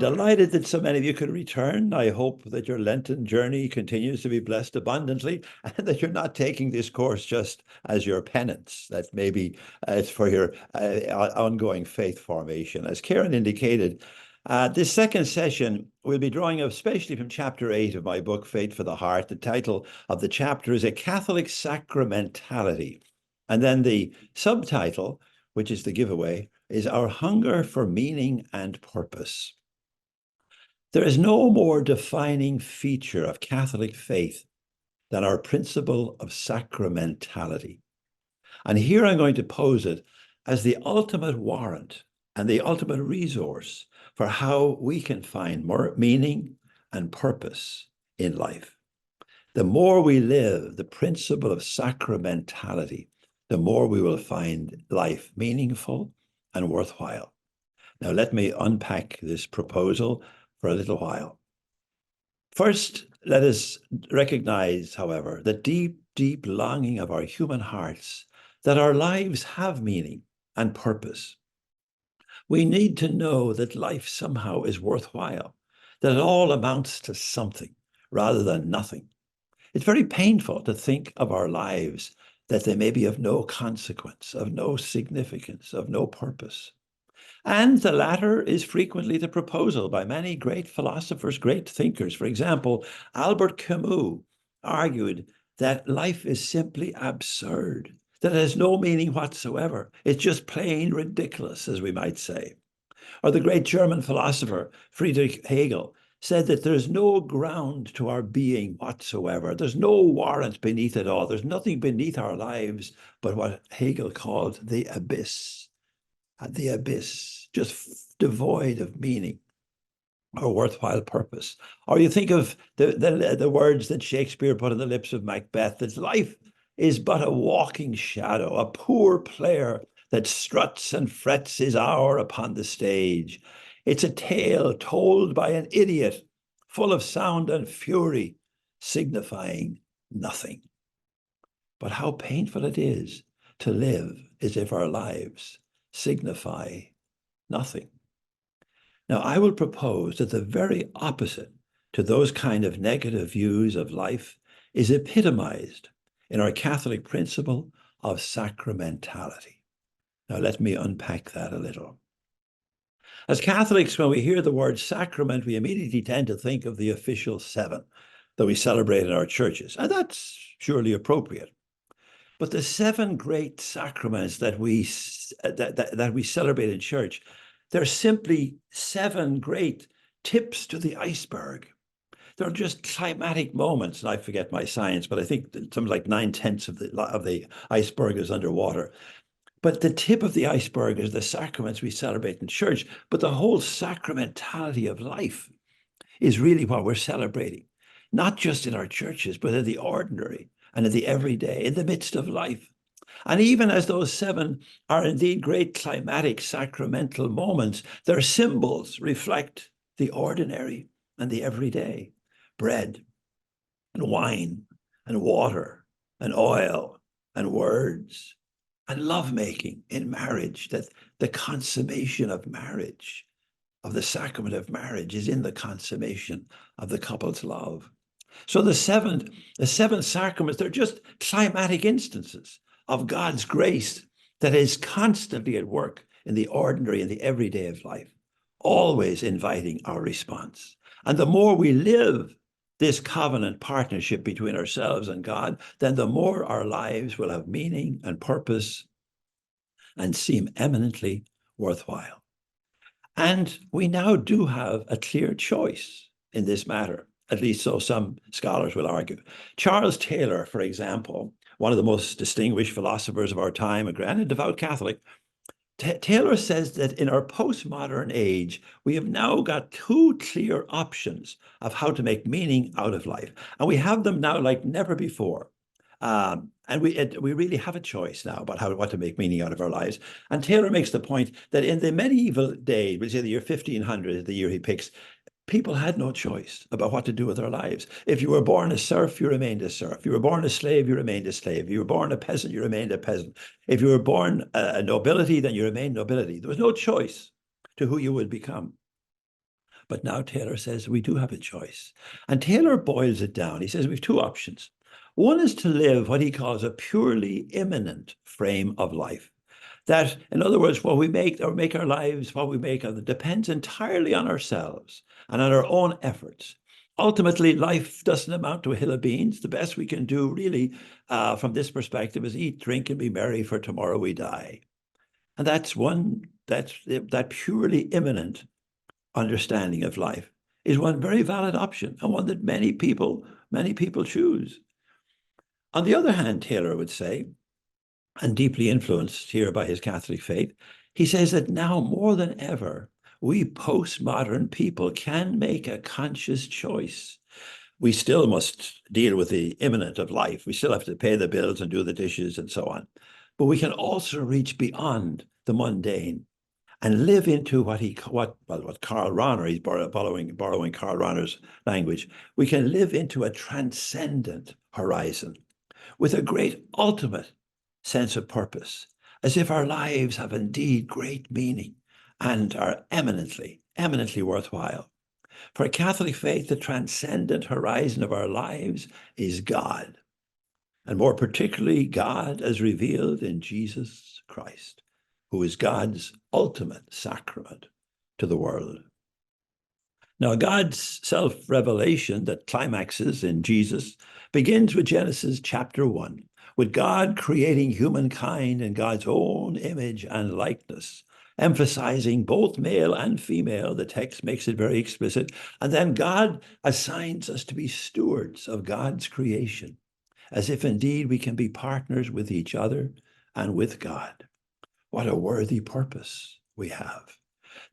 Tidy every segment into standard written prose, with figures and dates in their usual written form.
delighted that so many of you could return. I hope that your Lenten journey continues to be blessed abundantly and that you're not taking this course just as your penance, that maybe it's for your ongoing faith formation. As Karen indicated, this second session will be drawing especially from chapter 8 of my book, Faith for the Heart. The title of the chapter is A Catholic Sacramentality. And then the subtitle, which is the giveaway, is Our Hunger for Meaning and Purpose. There is no more defining feature of Catholic faith than our principle of sacramentality. And here I'm going to pose it as the ultimate warrant and the ultimate resource for how we can find more meaning and purpose in life. The more we live the principle of sacramentality, the more we will find life meaningful and worthwhile. Now, let me unpack this proposal for a little while. First, let us recognize, however, the deep, deep longing of our human hearts that our lives have meaning and purpose. We need to know that life somehow is worthwhile, that it all amounts to something rather than nothing. It's very painful to think of our lives that they may be of no consequence, of no significance, of no purpose. And the latter is frequently the proposal by many great philosophers, great thinkers. For example, Albert Camus argued that life is simply absurd, that it has no meaning whatsoever. It's just plain ridiculous, as we might say. Or the great German philosopher Friedrich Hegel said that there's no ground to our being whatsoever. There's no warrant beneath it all. There's nothing beneath our lives but what Hegel called the abyss. The abyss, just devoid of meaning or worthwhile purpose. Or you think of the words that Shakespeare put on the lips of Macbeth, that life is but a walking shadow, a poor player that struts and frets his hour upon the stage. It's a tale told by an idiot, full of sound and fury, signifying nothing. But how painful it is to live as if our lives signify nothing. Now, I will propose that the very opposite to those kind of negative views of life is epitomized in our Catholic principle of sacramentality. Now, let me unpack that a little. As Catholics, when we hear the word sacrament, we immediately tend to think of the official seven that we celebrate in our churches, and that's surely appropriate. But the seven great sacraments that we celebrate in church, they're simply seven great tips to the iceberg. They're just climatic moments, and I forget my science, but I think something like 9/10 of the iceberg is underwater. But the tip of the iceberg is the sacraments we celebrate in church. But the whole sacramentality of life is really what we're celebrating, not just in our churches, but in the ordinary and in the everyday, in the midst of life. And even as those seven are indeed great climatic sacramental moments, their symbols reflect the ordinary and the everyday. Bread and wine and water and oil and words and lovemaking in marriage, that the consummation of marriage, of the sacrament of marriage, is in the consummation of the couple's love. So the seven sacraments, they're just climatic instances of God's grace that is constantly at work in the ordinary and the everyday of life, always inviting our response. And the more we live this covenant partnership between ourselves and God, then the more our lives will have meaning and purpose and seem eminently worthwhile. And we now do have a clear choice in this matter, at least so some scholars will argue. Charles Taylor, for example, one of the most distinguished philosophers of our time, a devout Catholic, Taylor says that in our postmodern age, we have now got two clear options of how to make meaning out of life. And we have them now like never before. And we really have a choice now about what to make meaning out of our lives. And Taylor makes the point that in the medieval day, we say the year 1500, the year he picks, people had no choice about what to do with their lives. If you were born a serf, you remained a serf. If you were born a slave, you remained a slave. If you were born a peasant, you remained a peasant. If you were born a nobility, then you remained nobility. There was no choice to who you would become. But now Taylor says we do have a choice. And Taylor boils it down. He says we have two options. One is to live what he calls a purely immanent frame of life. That, in other words, what we make or make our lives, what we make of it, depends entirely on ourselves and on our own efforts. Ultimately, life doesn't amount to a hill of beans. The best we can do, really, from this perspective, is eat, drink, and be merry, for tomorrow we die. And that purely immanent understanding of life is one very valid option, and one that many people choose. On the other hand, Taylor would say, and deeply influenced here by his Catholic faith, he says that now more than ever, we postmodern people can make a conscious choice. We still must deal with the imminent of life. We still have to pay the bills and do the dishes and so on. But we can also reach beyond the mundane and live into what Karl Rahner, he's borrowing Karl Rahner's language. We can live into a transcendent horizon with a great ultimate sense of purpose, as if our lives have indeed great meaning and are eminently worthwhile. For a Catholic faith, the transcendent horizon of our lives is God, and more particularly God as revealed in Jesus Christ, who is God's ultimate sacrament to the world. Now, God's self-revelation that climaxes in Jesus begins with Genesis chapter 1, with God creating humankind in God's own image and likeness, emphasizing both male and female. The text makes it very explicit. And then God assigns us to be stewards of God's creation, as if indeed we can be partners with each other and with God. What a worthy purpose we have.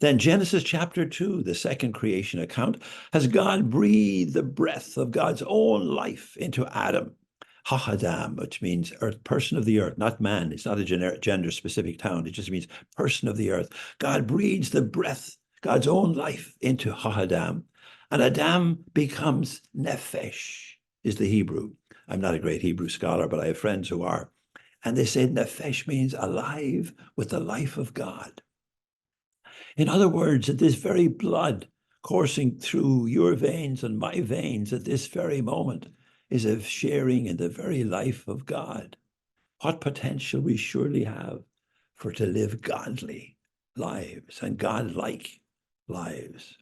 Then Genesis chapter 2, the second creation account, has God breathed the breath of God's own life into Adam, Ha-Adam, which means earth, person of the earth, not man. It's not a gender-specific noun. It just means person of the earth. God breathes the breath, God's own life, into Ha-Adam, and Adam becomes nephesh, is the Hebrew. I'm not a great Hebrew scholar, but I have friends who are. And they say nephesh means alive with the life of God. In other words, that this very blood coursing through your veins and my veins at this very moment is a sharing in the very life of God. What potential we surely have for to live godly lives and God-like lives.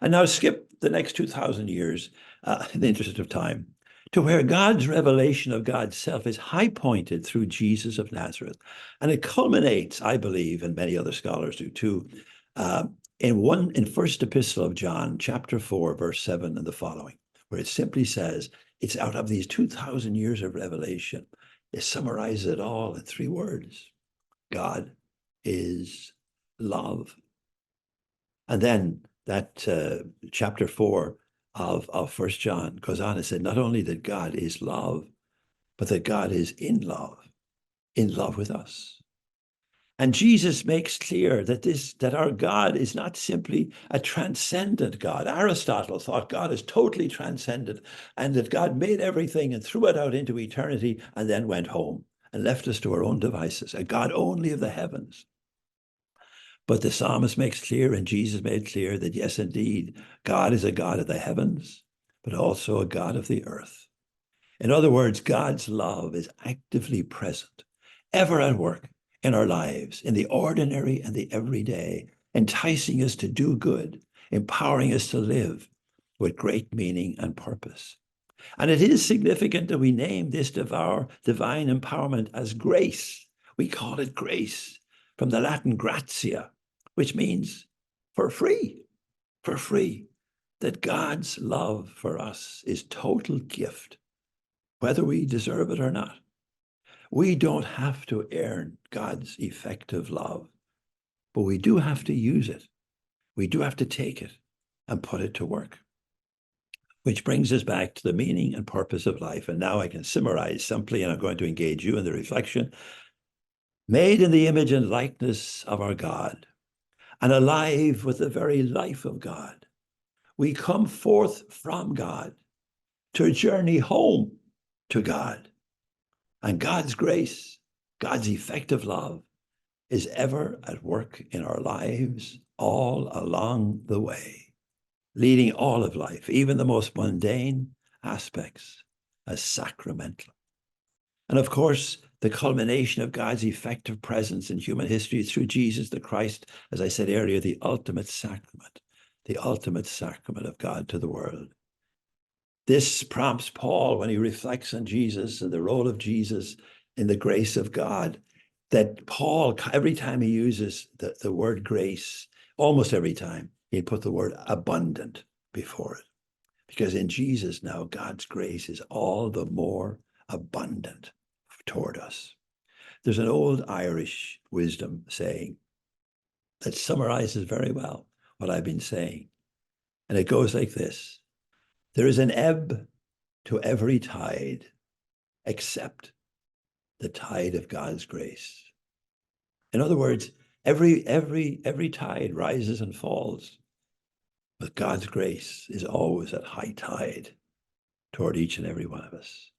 And now skip the next 2,000 years, in the interest of time, to where God's revelation of God's self is high-pointed through Jesus of Nazareth. And it culminates, I believe, and many other scholars do too, in First Epistle of John, chapter 4, verse 7 and the following, where it simply says, it's out of these 2,000 years of revelation. It summarizes it all in 3 words. God is love. And then that chapter 4 of First John goes on and said, not only that God is love, but that God is in love with us. And Jesus makes clear that our God is not simply a transcendent God. Aristotle thought God is totally transcendent, and that God made everything and threw it out into eternity and then went home and left us to our own devices, a God only of the heavens. But the psalmist makes clear, and Jesus made clear, that yes, indeed, God is a God of the heavens, but also a God of the earth. In other words, God's love is actively present, ever at work in our lives, in the ordinary and the everyday, enticing us to do good, empowering us to live with great meaning and purpose. And it is significant that we name this divine empowerment as grace. We call it grace, from the Latin gratia, which means for free, that God's love for us is total gift, whether we deserve it or not. We don't have to earn God's effective love, but we do have to use it. We do have to take it and put it to work. Which brings us back to the meaning and purpose of life. And now I can summarize simply, and I'm going to engage you in the reflection. Made in the image and likeness of our God, and alive with the very life of God, we come forth from God to journey home to God. And God's grace, God's effective love, is ever at work in our lives all along the way. leading all of life, even the most mundane aspects, as sacramental. And of course, the culmination of God's effective presence in human history through Jesus the Christ, as I said earlier, the ultimate sacrament of God to the world. This prompts Paul, when he reflects on Jesus and the role of Jesus in the grace of God, that Paul, every time he uses the word grace, almost every time, he put the word abundant before it. Because in Jesus now, God's grace is all the more abundant toward us. There's an old Irish wisdom saying that summarizes very well what I've been saying. And it goes like this: there is an ebb to every tide except the tide of God's grace. In other words, every tide rises and falls, but God's grace is always at high tide toward each and every one of us.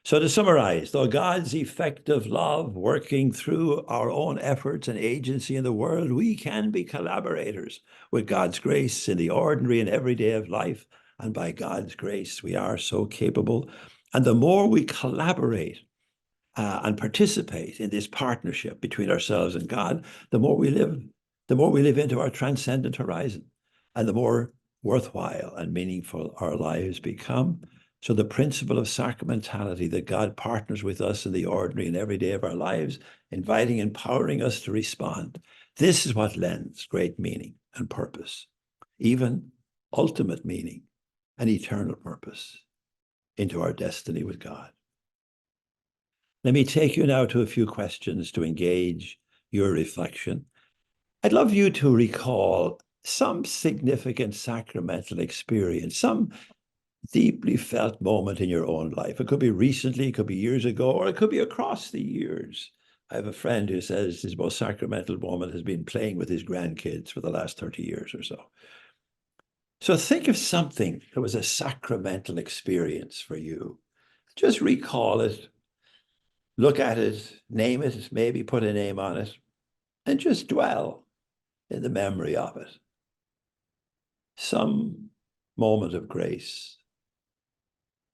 So to summarize, though God's effective love working through our own efforts and agency in the world, we can be collaborators with God's grace in the ordinary and everyday of life. And by God's grace, we are so capable. And the more we collaborate and participate in this partnership between ourselves and God, the more we live into our transcendent horizon, and the more worthwhile and meaningful our lives become. So the principle of sacramentality, that God partners with us in the ordinary and every day of our lives, inviting, empowering us to respond. This is what lends great meaning and purpose, even ultimate meaning and eternal purpose, into our destiny with God. Let me take you now to a few questions to engage your reflection. I'd love you to recall some significant sacramental experience, some deeply felt moment in your own life. It could be recently, it could be years ago, or it could be across the years. I have a friend who says his most sacramental moment has been playing with his grandkids for the last 30 years or so. So think of something that was a sacramental experience for you. Just recall it, look at it, name it, maybe put a name on it, and just dwell in the memory of it. Some moment of grace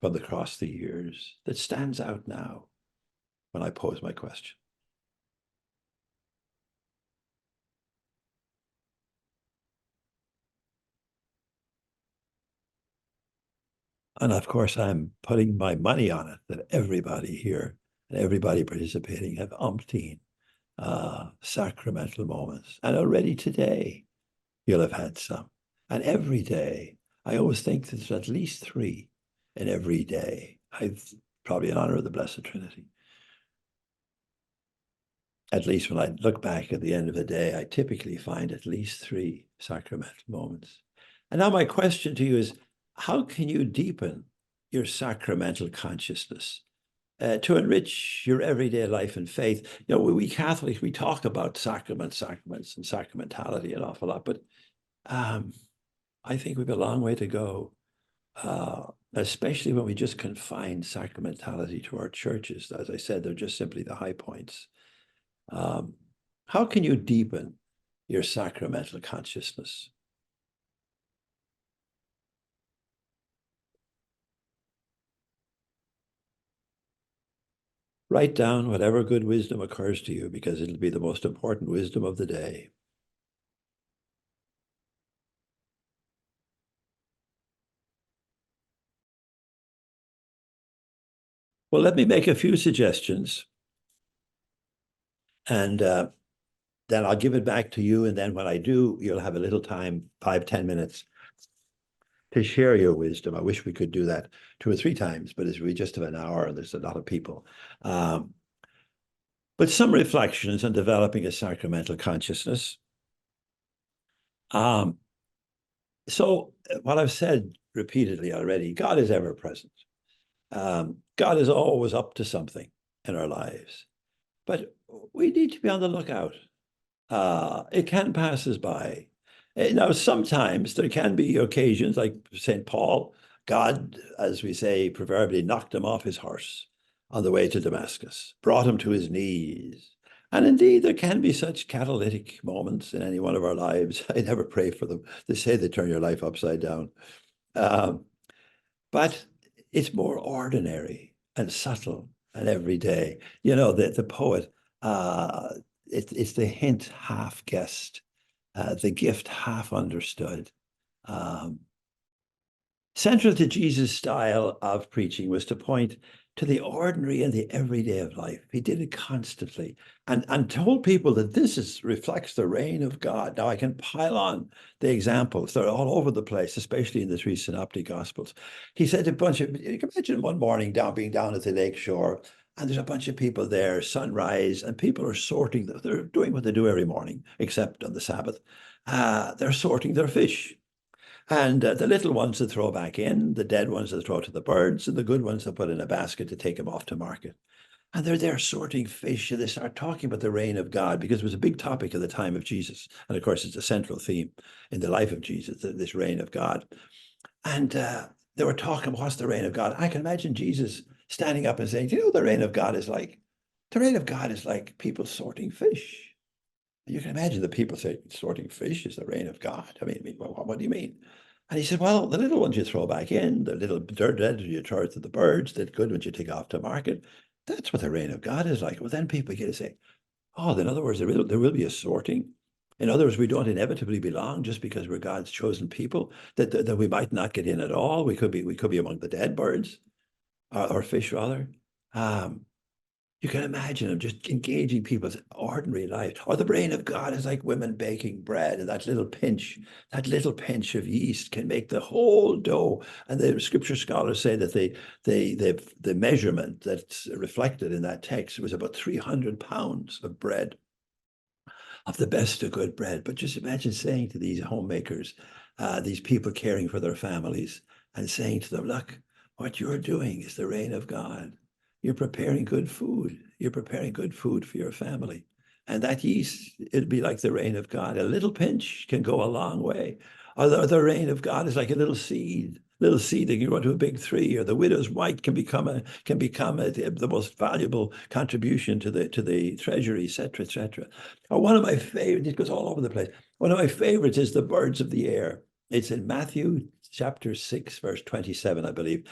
from across the years that stands out now when I pose my question. And of course, I'm putting my money on it that everybody here and everybody participating have umpteen sacramental moments. And already today, you'll have had some. And every day, I always think there's at least 3 in every day. I've probably in honor of the Blessed Trinity. At least when I look back at the end of the day, I typically find at least 3 sacramental moments. And now my question to you is, how can you deepen your sacramental consciousness to enrich your everyday life and faith? You know, we Catholics, we talk about sacraments, and sacramentality an awful lot, but I think we have a long way to go, especially when we just confine sacramentality to our churches. As I said, they're just simply the high points. How can you deepen your sacramental consciousness? Write down whatever good wisdom occurs to you, because it'll be the most important wisdom of the day. Well, let me make a few suggestions, and then I'll give it back to you. And then when I do, you'll have a little time, 5-10 minutes, to share your wisdom. I wish we could do that 2 or 3 times, but we just have an hour and there's a lot of people. But some reflections on developing a sacramental consciousness. So what I've said repeatedly already, God is ever present. God is always up to something in our lives, but we need to be on the lookout. It can pass us by. Now, sometimes there can be occasions like St. Paul, God, as we say, proverbially knocked him off his horse on the way to Damascus, brought him to his knees, And indeed, there can be such catalytic moments in any one of our lives. I never pray for them. They say they turn your life upside down. Um, but it's more ordinary and subtle and everyday. You know, the poet, it's the hint half guessed, the gift half understood. Um, Central to Jesus' style of preaching was to point to the ordinary and the everyday of life. He did it constantly and told people that reflects the reign of God. Now I can pile on the examples. They're all over the place, especially in the three synoptic gospels. He said a bunch of, you can imagine one morning being down at the lake shore, and there's a bunch of people there, sunrise, and people are sorting, they're doing what they do every morning, except on the Sabbath. They're sorting their fish. And the little ones to throw back in, the dead ones to throw to the birds, and the good ones to put in a basket to take them off to market. And they're there sorting fish, and they start talking about the reign of God because it was a big topic at the time of Jesus. And of course, it's a central theme in the life of Jesus, this reign of God. And they were talking, what's the reign of God? I can imagine Jesus standing up and saying, do you know what the reign of God is like? The reign of God is like people sorting fish. You can imagine the people say, sorting fish is the reign of God. I mean, what do you mean? And he said, well, the little ones you throw back in, the little dirt you charge to the birds, the good ones you take off to market. That's what the reign of God is like. Well, then people get to say, oh, in other words, there will be a sorting. In other words, we don't inevitably belong just because we're God's chosen people, that we might not get in at all. We could be among the dead birds, or fish rather. Um, you can imagine him just engaging people's ordinary life. Or the brain of God is like women baking bread, and that little pinch of yeast can make the whole dough. And the scripture scholars say that the measurement that's reflected in that text was about 300 pounds of bread, of the best of good bread. But just imagine saying to these homemakers, these people caring for their families, and saying to them, look, what you're doing is the reign of God. You're preparing good food. You're preparing good food for your family. And that yeast, it'd be like the reign of God. A little pinch can go a long way. Or the reign of God is like a little seed that can grow into a big tree. Or the widow's mite can become the most valuable contribution to the treasury, etc., etc. Or one of my favorites, it goes all over the place. One of my favorites is the birds of the air. It's in Matthew chapter 6, verse 27, I believe.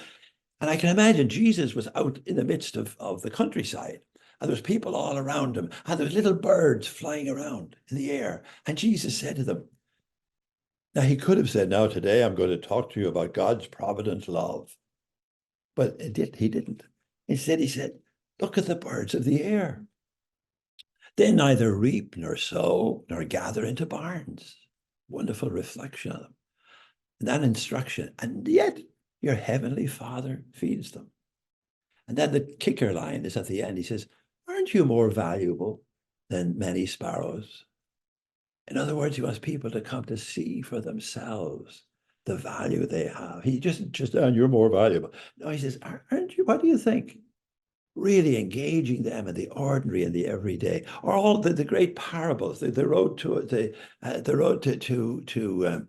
And I can imagine Jesus was out in the midst of the countryside, and there's people all around him, and there's little birds flying around in the air. And Jesus said to them, now he could have said, now today I'm going to talk to you about God's provident love. But he didn't. Instead, he said, look at the birds of the air. They neither reap nor sow nor gather into barns. Wonderful reflection of them. And that instruction. And yet your heavenly Father feeds them. And then the kicker line is at the end. He says, aren't you more valuable than many sparrows? In other words, he wants people to come to see for themselves the value they have. He just, oh, you're more valuable. No, he says, aren't you? What do you think? Really engaging them in the ordinary and the everyday, or all the great parables, the road to the road to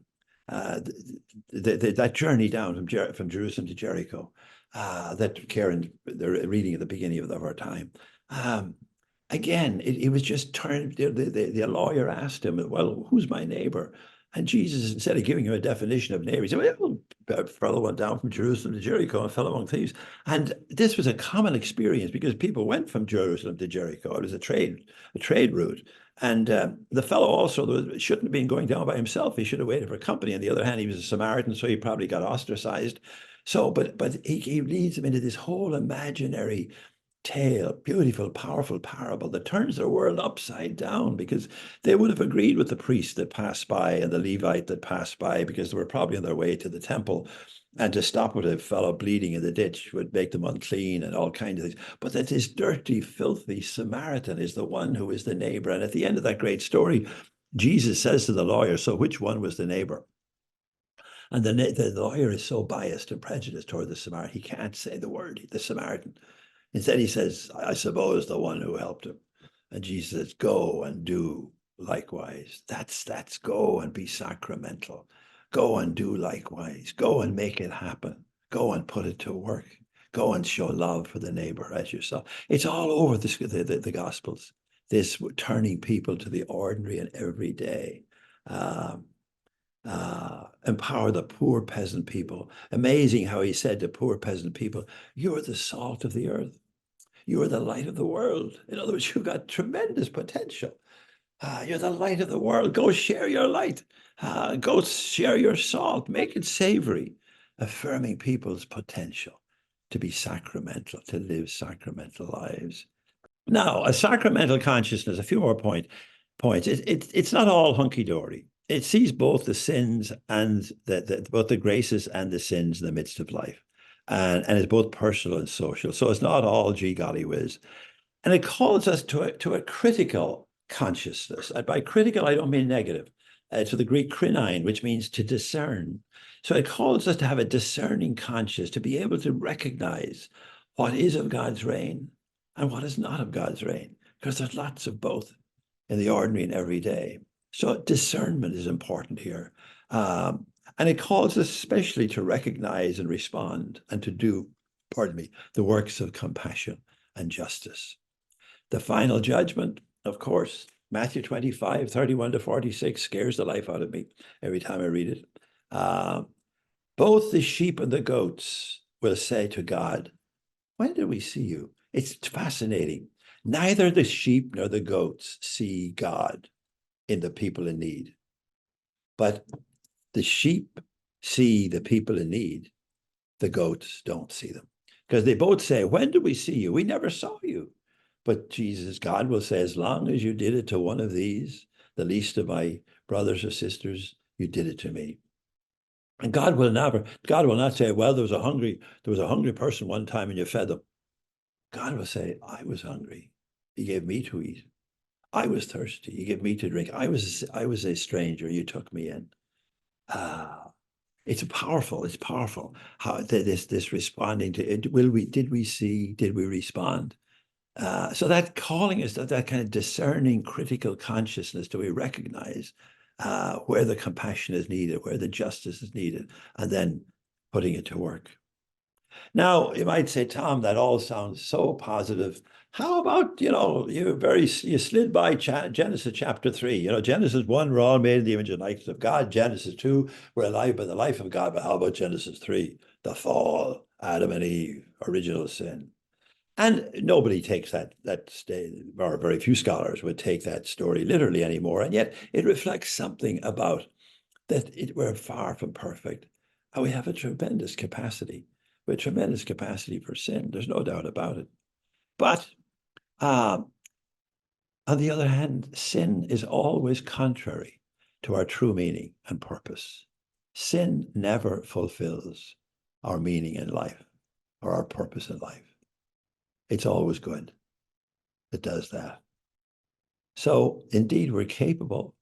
that journey down from Jerusalem to Jericho, that Karen, they're reading at the beginning of our time. Again, it was just turned. The lawyer asked him, "Well, who's my neighbor?" And Jesus, instead of giving him a definition of neighbor, he said, well, a fellow went down from Jerusalem to Jericho and fell among thieves. And this was a common experience because people went from Jerusalem to Jericho. It was a trade route. And the fellow also shouldn't have been going down by himself. He should have waited for company. On the other hand, he was a Samaritan, so he probably got ostracized. So, but he leads them into this whole imaginary tale, beautiful, powerful parable that turns their world upside down, because they would have agreed with the priest that passed by and the Levite that passed by, because they were probably on their way to the temple, and to stop with a fellow bleeding in the ditch would make them unclean and all kinds of things. But that this dirty, filthy Samaritan is the one who is the neighbor. And at the end of that great story, Jesus says to the lawyer, so which one was the neighbor? And the lawyer is so biased and prejudiced toward the Samaritan, he can't say the word, the Samaritan. Instead, he says, I suppose the one who helped him. And Jesus says, go and do likewise. That's go and be sacramental. Go and do likewise. Go and make it happen. Go and put it to work. Go and show love for the neighbor as yourself. It's all over the Gospels. this turning people to the ordinary and everyday. Empower the poor peasant people. Amazing how he said to poor peasant people, you are the salt of the earth. You are the light of the world. In other words, you've got tremendous potential. You're the light of the world. Go share your light. Go share your salt. Make it savory, affirming people's potential to be sacramental, to live sacramental lives. Now, a sacramental consciousness, a few more points. It's not all hunky-dory. It sees both the sins and both the graces and the sins in the midst of life. And it's both personal and social. So it's not all gee golly whiz. And it calls us to a critical consciousness. And by critical, I don't mean negative. To the Greek krinein, which means to discern. So it calls us to have a discerning conscience, to be able to recognize what is of God's reign and what is not of God's reign, because there's lots of both in the ordinary and everyday. So discernment is important here. And it calls us especially to recognize and respond and to do, the works of compassion and justice. The final judgment, of course, Matthew 25, 31 to 46 scares the life out of me every time I read it. Both the sheep and the goats will say to God, when did we see you? It's fascinating. Neither the sheep nor the goats see God in the people in need, but the sheep see the people in need. The goats don't see them, because they both say, when did we see you? We never saw you. But Jesus, God will say, as long as you did it to one of these, the least of my brothers or sisters, you did it to me. And God will not say, well, there was a hungry person one time and you fed them. God will say, I was hungry. You gave me to eat. I was thirsty. You gave me to drink. I was a stranger. You took me in. It's powerful how this responding to it. Did we see? Did we respond? So that calling is that kind of discerning, critical consciousness. Do we recognize where the compassion is needed, where the justice is needed, and then putting it to work? Now, you might say, Tom, that all sounds so positive. How about, you slid by Genesis chapter 3. Genesis 1, we're all made in the image and likeness of God. Genesis 2, we're alive by the life of God. But how about Genesis 3, the fall, Adam and Eve, original sin? And nobody takes that or very few scholars would take that story literally anymore. And yet it reflects something about that we're far from perfect. And we have a tremendous capacity. We have tremendous capacity for sin. There's no doubt about it. But on the other hand, sin is always contrary to our true meaning and purpose. Sin never fulfills our meaning in life or our purpose in life. It's always good. It does that. So indeed, we're capable,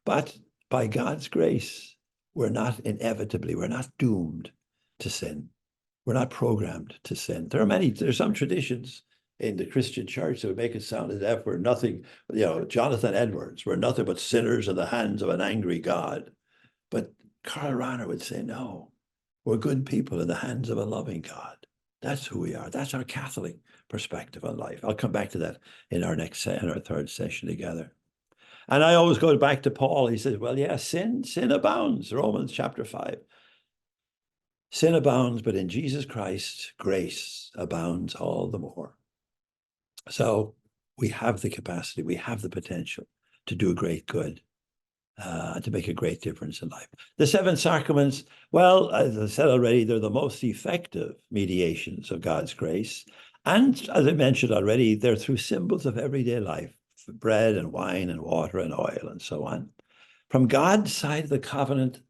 but by God's grace, we're not doomed to sin. We're not programmed to sin. There's some traditions in the Christian church that would make it sound as if we're nothing, Jonathan Edwards, we're nothing but sinners in the hands of an angry God. But Karl Rahner would say, no, we're good people in the hands of a loving God. That's who we are. That's our Catholic perspective on life. I'll come back to that in our third session together. And I always go back to Paul. He says, well, yeah, sin abounds. Romans chapter 5. Sin abounds, but in Jesus Christ, grace abounds all the more. So we have the capacity, we have the potential to do a great good, to make a great difference in life. The seven sacraments, well, as I said already, they're the most effective mediations of God's grace. And as I mentioned already, they're through symbols of everyday life, bread and wine and water and oil and so on. From God's side of the covenant,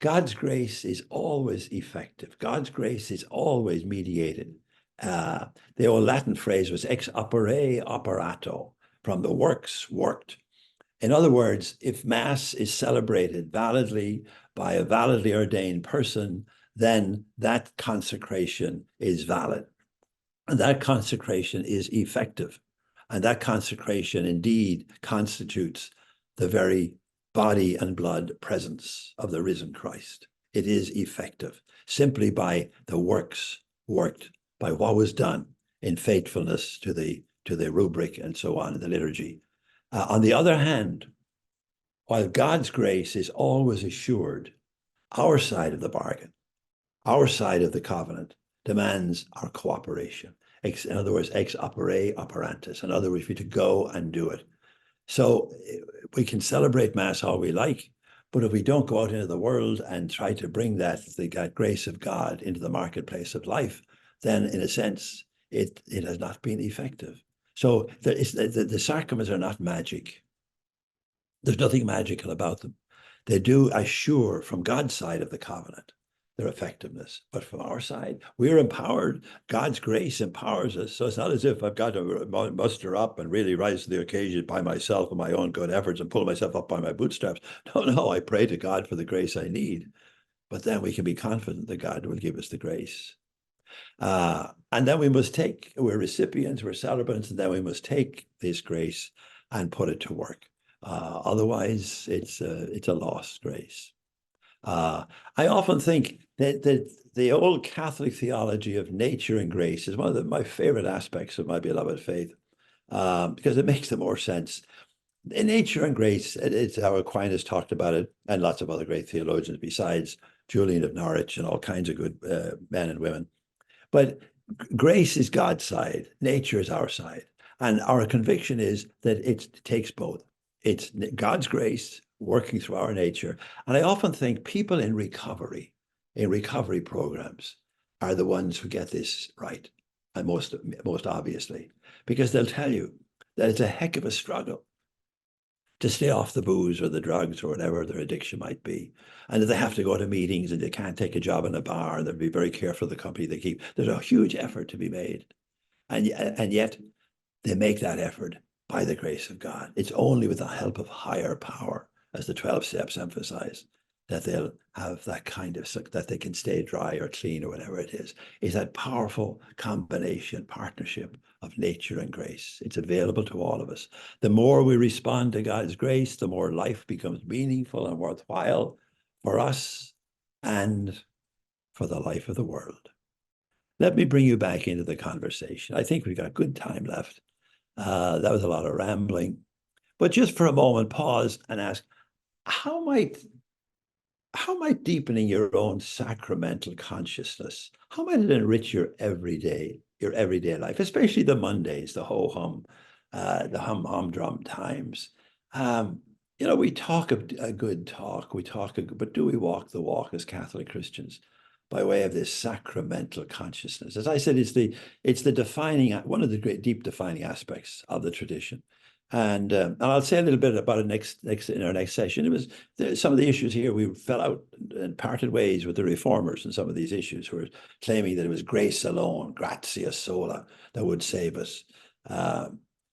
God's grace is always effective. God's grace is always mediated. The old Latin phrase was ex opere operato, from the works worked. In other words, if Mass is celebrated validly by a validly ordained person, then that consecration is valid. And that consecration is effective. And that consecration indeed constitutes the very body and blood presence of the risen Christ. It is effective simply by the works worked, by what was done in faithfulness to the rubric and so on in the liturgy On the other hand, while God's grace is always assured, our side of the bargain, our side of the covenant demands our cooperation. In other words, ex opere operantis. In other words, we to go and do it. So we can celebrate Mass all we like, but if we don't go out into the world and try to bring that grace of God into the marketplace of life, then in a sense, it has not been effective. So the sacraments are not magic. There's nothing magical about them. They do assure from God's side of the covenant their effectiveness. But from our side, we're empowered. God's grace empowers us. So it's not as if I've got to muster up and really rise to the occasion by myself and my own good efforts and pull myself up by my bootstraps. No, I pray to God for the grace I need. But then we can be confident that God will give us the grace. And then we're recipients, we're celebrants, and then we must take this grace and put it to work. Otherwise, it's a lost grace. I often think that the old Catholic theology of nature and grace is one of my favorite aspects of my beloved faith, because it makes the more sense. In nature and grace, it's how Aquinas talked about it, and lots of other great theologians besides Julian of Norwich and all kinds of good men and women. But grace is God's side, nature is our side. And our conviction is that it takes both. It's God's grace working through our nature. And I often think people in recovery programs, are the ones who get this right, and most obviously, because they'll tell you that it's a heck of a struggle to stay off the booze or the drugs or whatever their addiction might be. And that they have to go to meetings and they can't take a job in a bar, and they'll be very careful of the company they keep. There's a huge effort to be made. And yet they make that effort by the grace of God. It's only with the help of higher power, as the 12 steps emphasize, that they'll have that kind of, that they can stay dry or clean or whatever it is that powerful combination, partnership of nature and grace. It's available to all of us. The more we respond to God's grace, the more life becomes meaningful and worthwhile for us and for the life of the world. Let me bring you back into the conversation. I think we've got good time left. That was a lot of rambling. But just for a moment, pause and ask, how might deepening your own sacramental consciousness, how might it enrich your everyday life, especially the Mondays, the ho-hum, the hum-drum times? We talk a good talk, but do we walk the walk as Catholic Christians by way of this sacramental consciousness? As I said, it's the defining, one of the great deep defining aspects of the tradition. And I'll say a little bit about it next in our next session. It was some of the issues here. We fell out and parted ways with the reformers and some of these issues who were claiming that it was grace alone, gratia sola, that would save us.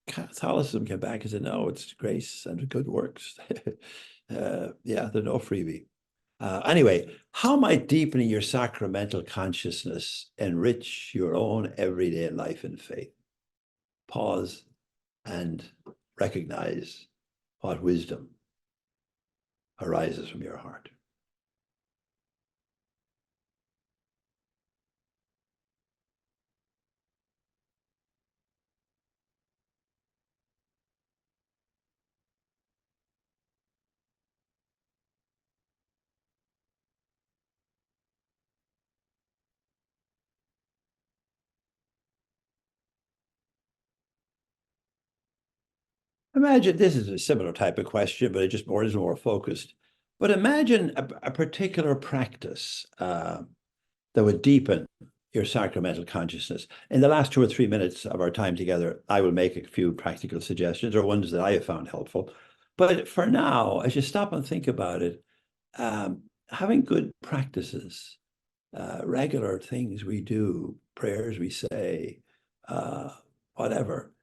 Catholicism came back and said, no, it's grace and good works. There's no freebie. Anyway, how might deepening your sacramental consciousness enrich your own everyday life and faith? Pause and recognize what wisdom arises from your heart. Imagine, this is a similar type of question, but it just is more focused. But imagine a particular practice that would deepen your sacramental consciousness. In the last 2 or 3 minutes of our time together, I will make a few practical suggestions or ones that I have found helpful. But for now, as you stop and think about it, having good practices, regular things we do, prayers we say, whatever,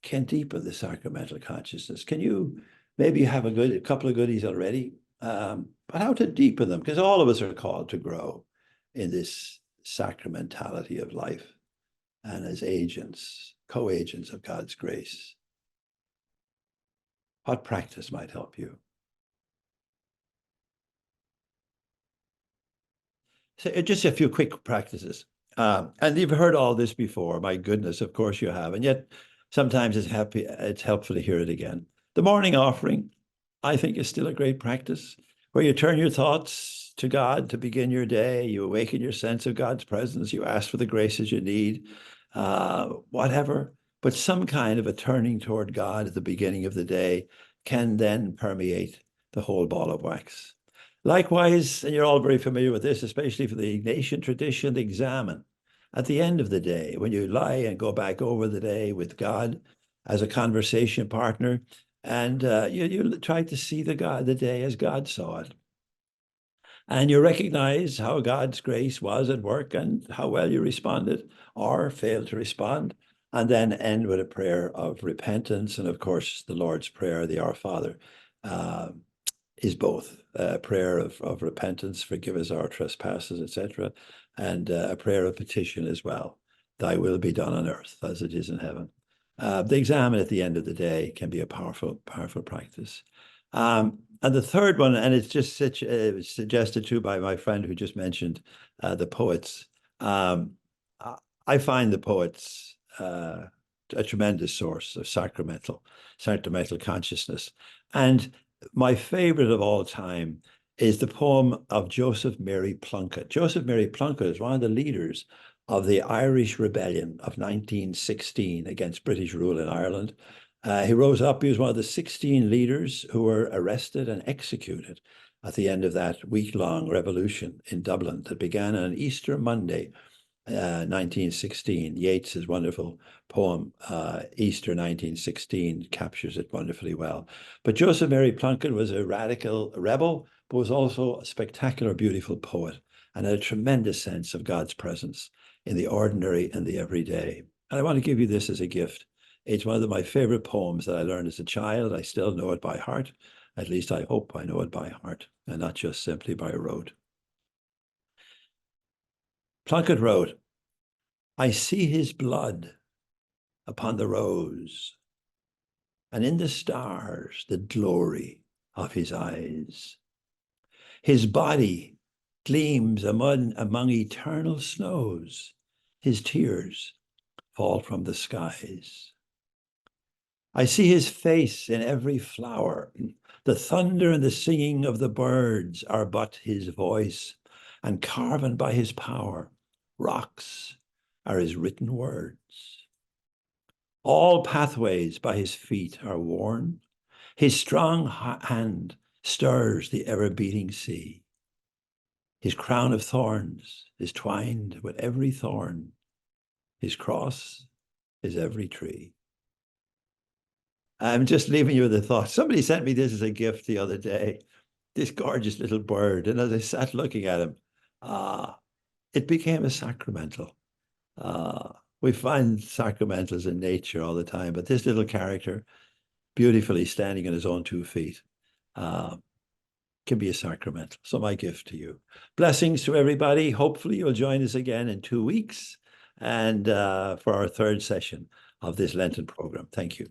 can deepen the sacramental consciousness. Can you maybe have a couple of goodies already, but how to deepen them? Because all of us are called to grow in this sacramentality of life and as agents, co-agents of God's grace. What practice might help you? So just a few quick practices. And you've heard all this before. My goodness, of course you have. And yet sometimes it's helpful to hear it again. The morning offering, I think, is still a great practice where you turn your thoughts to God to begin your day. You awaken your sense of God's presence. You ask for the graces you need, whatever. But some kind of a turning toward God at the beginning of the day can then permeate the whole ball of wax. Likewise, and you're all very familiar with this, especially for the Ignatian tradition, the examen. At the end of the day, when you lie and go back over the day with God as a conversation partner, and you try to see the day as God saw it. And you recognize how God's grace was at work and how well you responded or failed to respond, and then end with a prayer of repentance. And of course, the Lord's Prayer, the Our Father, is both a prayer of repentance, forgive us our trespasses, etc., and a prayer of petition as well. Thy will be done on earth as it is in heaven. The examen at the end of the day can be a powerful practice. And the third one, and it's just suggested too by my friend who just mentioned the poets. I find the poets a tremendous source of sacramental consciousness. And my favorite of all time is the poem of Joseph Mary Plunkett. Joseph Mary Plunkett is one of the leaders of the Irish Rebellion of 1916 against British rule in Ireland. He rose up, he was one of the 16 leaders who were arrested and executed at the end of that week-long revolution in Dublin that began on Easter Monday, 1916. Yeats's wonderful poem, Easter 1916, captures it wonderfully well. But Joseph Mary Plunkett was a radical rebel, but was also a spectacular, beautiful poet and had a tremendous sense of God's presence in the ordinary and the everyday. And I want to give you this as a gift. It's one of my favorite poems that I learned as a child. I still know it by heart. At least I hope I know it by heart and not just simply by rote. Plunkett wrote, I see his blood upon the rose, and in the stars the glory of his eyes. His body gleams among eternal snows. His tears fall from the skies. I see his face in every flower. The thunder and the singing of the birds are but his voice, and carven by his power, rocks are his written words. All pathways by his feet are worn. His strong hand stirs the ever-beating sea. His crown of thorns is twined with every thorn. His cross is every tree. I'm just leaving you with a thought. Somebody sent me this as a gift the other day, this gorgeous little bird. And as I sat looking at him, it became a sacramental. We find sacramentals in nature all the time, but this little character, beautifully standing on his own 2 feet, can be a sacramental. So my gift to you. Blessings to everybody. Hopefully you'll join us again in 2 weeks and for our third session of this Lenten program. Thank you.